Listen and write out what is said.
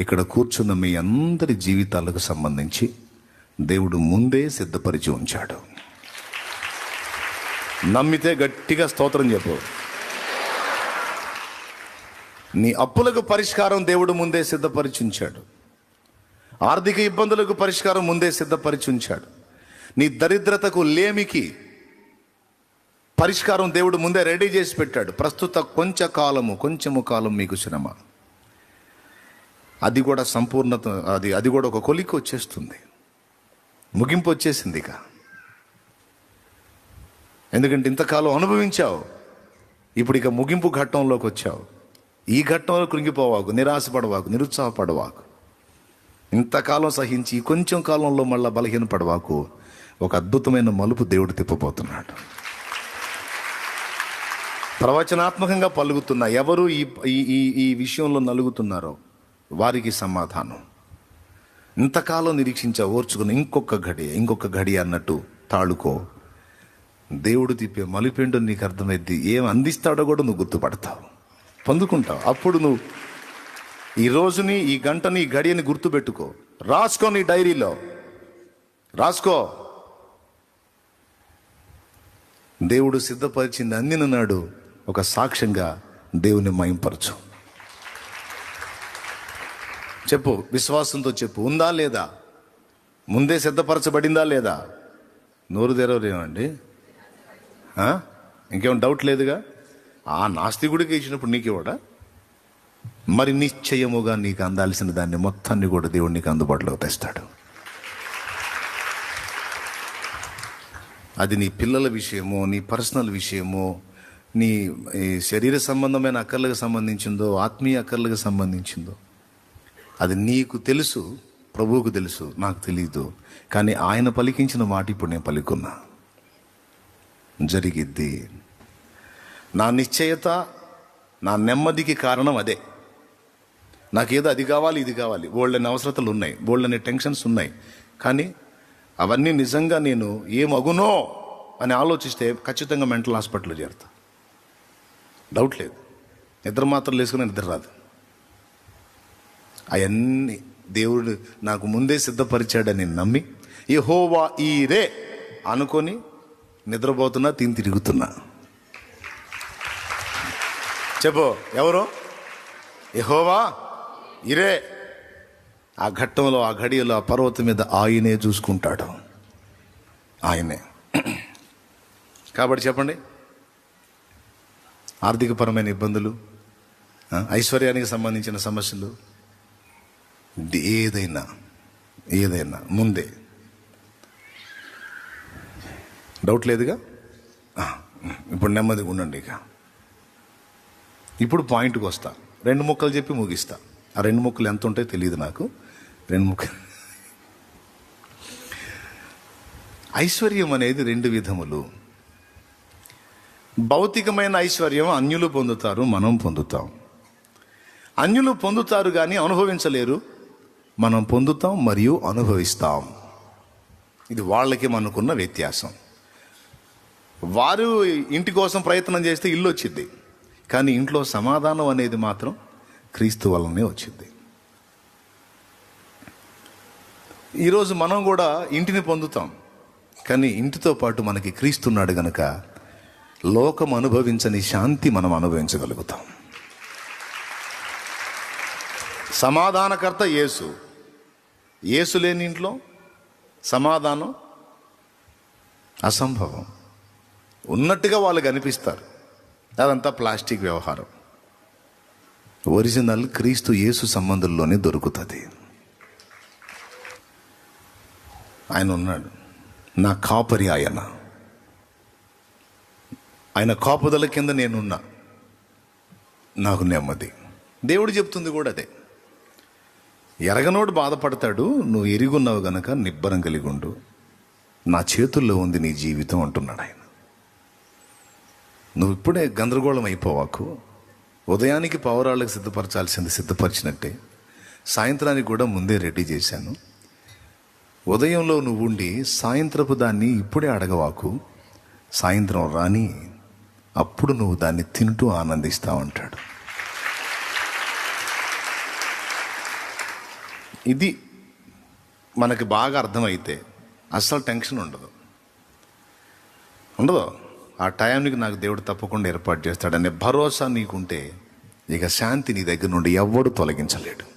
ఇక్కడ కూర్చున్న మీ అందరి జీవితాలకు సంబంధించి దేవుడు ముందే సిద్ధపరిచి ఉంచాడు. నమ్మితే గట్టిగా స్తోత్రం చెప్పు. నీ అప్పులకు పరిష్కారం దేవుడు ముందే సిద్ధపరిచి ఉంచాడు. ఆర్థిక ఇబ్బందులకు పరిష్కారం ముందే సిద్ధపరిచి ఉంచాడు. నీ దరిద్రతకు, లేమికి పరిష్కారం దేవుడు ముందే రెడీ చేసి పెట్టాడు. ప్రస్తుత కొంచెము కాలం మీకు శ్రమ, అది కూడా సంపూర్ణత, అది కూడా ఒక కొలిక్కి వచ్చేస్తుంది, ముగింపు వచ్చేసింది ఇక. ఎందుకంటే ఇంతకాలం అనుభవించావు, ఇప్పుడు ఇక ముగింపు ఘట్టంలోకి వచ్చావు. ఈ ఘట్టంలో కృంగిపోవాకు, నిరాశపడవాకు, నిరుత్సాహపడవాకు. ఇంతకాలం సహించి కొంచెం కాలంలో మళ్ళా బలహీనపడవాకు. ఒక అద్భుతమైన మలుపు దేవుడు తిప్పబోతున్నాడు. ప్రవచనాత్మకంగా పలుకుతున్న ఎవరు ఈ విషయంలో నలుగుతున్నారో వారికి సమాధానం. ఇంతకాలం నిరీక్షించా, ఓర్చుకుని ఇంకొక గడి అన్నట్టు తాళుకో. దేవుడు తిప్పే మలుపేంటో నీకు అర్థమైద్ది. ఏం అందిస్తాడో కూడా నువ్వు గుర్తుపడతావు, పొందుకుంటావు. అప్పుడు నువ్వు ఈ రోజుని, ఈ గంటని, ఈ గడియని గుర్తుపెట్టుకో. రాసుకో, నీ డైరీలో రాసుకో. దేవుడు సిద్ధపరిచింది అందిన నాడు ఒక సాక్ష్యంగా దేవుని మహింపరచు. చెప్పు, విశ్వాసంతో చెప్పు. ఉందా లేదా? ముందే సిద్ధపరచబడిందా లేదా? నోరు తెరవరేమండి? ఇంకేం డౌట్ లేదుగా? ఆ నాస్తికుడికి ఇచ్చినప్పుడు నీకివ్వడా? మరి నిశ్చయముగా నీకు అందాల్సిన దాన్ని మొత్తాన్ని కూడా దేవుడు నీకు అందుబాటులోకి తెస్తాడు. అది నీ పిల్లల విషయమో, నీ పర్సనల్ విషయమో, నీ శరీర సంబంధమైన అక్కర్లకు సంబంధించిందో, ఆత్మీయ అక్కర్లకు సంబంధించిందో, అది నీకు తెలుసు, ప్రభువుకు తెలుసు, నాకు తెలీదు. కానీ ఆయన పలికించిన మాట ఇప్పుడు నేను పలుకున్నా, జరిగిద్ది. నా నిశ్చయత, నా నెమ్మదికి కారణం అదే. నాకేదో అది కావాలి, ఇది కావాలి, బోల్డని అవసరతలు ఉన్నాయి, బోల్డని టెన్షన్స్ ఉన్నాయి. కానీ అవన్నీ నిజంగా నేను ఏమగునో అని ఆలోచిస్తే ఖచ్చితంగా మెంటల్ హాస్పిటల్లో చేరుతా, డౌట్ లేదు. నిద్ర మాత్రం వేసుకుని నిద్ర రాదు. అవన్నీ దేవుడు నాకు ముందే సిద్ధపరిచాడని నమ్మి యెహోవా ఈరే అనుకొని నిద్రపోతున్నా, తిరుగుతున్నా. చెప్పు, ఎవరు? యెహోవా ఈరే. ఆ ఘట్టంలో, ఆ ఘడియలో, ఆ పర్వతం మీద ఆయనే చూసుకుంటాడు, ఆయనే. కాబట్టి చెప్పండి, ఆర్థికపరమైన ఇబ్బందులు, ఐశ్వర్యానికి సంబంధించిన సమస్యలు, ఏదైనా ముందే, డౌట్ లేదుగా? ఇప్పుడు నెమ్మదిగా ఉండండి. ఇప్పుడు పాయింట్కి వస్తా. 2 ముక్కలు చెప్పి ముగిస్తా. ఆ 2 ముక్కలు ఎంత ఉంటాయో తెలియదు నాకు. 2 ముక్కలు. ఐశ్వర్యం అనేది 2 విధములు. భౌతికమైన ఐశ్వర్యం అన్యులు పొందుతారు, మనం పొందుతాం. అన్యులు పొందుతారు కానీ అనుభవించలేరు, మనం పొందుతాం మరియు అనుభవిస్తాం. ఇది వాళ్ళకి మనకున్న వ్యత్యాసం. వారు ఇంటి కోసం ప్రయత్నం చేస్తే ఇల్లు వచ్చింది, కానీ ఇంట్లో సమాధానం అనేది మాత్రం క్రీస్తు వలనే వచ్చింది. ఈరోజు మనం కూడా ఇంటిని పొందుతాం, కానీ ఇంటితో పాటు మనకి క్రీస్తున్నాడు గనుక లోకం అనుభవించని శాంతి మనం అనుభవించగలుగుతాం. సమాధానకర్త యేసు. యేసు లేని ఇంట్లో సమాధానం అసంభవం. ఉన్నట్టుగా వాళ్ళు కనిపిస్తారు, అదంతా ప్లాస్టిక్ వ్యవహారం. ఒరిజినల్ క్రీస్తు యేసు సంబంధంలోనే దొరుకుతుంది. ఆయన ఉన్నాడు, నా కాపరి ఆయన కాపుదల కింద నేనున్నా, నాకు నెమ్మది. దేవుడు చెప్తుంది కూడా అదే. ఎరగనోడు బాధపడతాడు, నువ్వు ఎరుగున్నావు గనక నిబ్బరం కలిగి ఉండు, నా చేతుల్లో ఉంది నీ జీవితం అంటున్నాడు ఆయన. నువ్వు ఇప్పుడే గందరగోళం అయిపోవాకు. ఉదయానికి పౌరాళ్ళకి సిద్ధపరచాల్సింది సిద్ధపరిచినట్టే సాయంత్రానికి కూడా ముందే రెడీ చేశాను. ఉదయంలో నువ్వు ఉండి సాయంత్రపు దాన్ని ఇప్పుడే అడగవాకు. సాయంత్రం రాని, అప్పుడు నువ్వు దాన్ని తింటూ ఆనందిస్తావు అంటాడు. ఇది మనకి బాగా అర్థమైతే అస్సలు టెన్షన్ ఉండదు. ఆ టైంకి నాకు దేవుడు తప్పకుండా ఏర్పాటు చేస్తాడనే భరోసా నీకుంటే ఇక శాంతి నీ దగ్గర నుండి ఎవ్వడు తొలగించలేడు.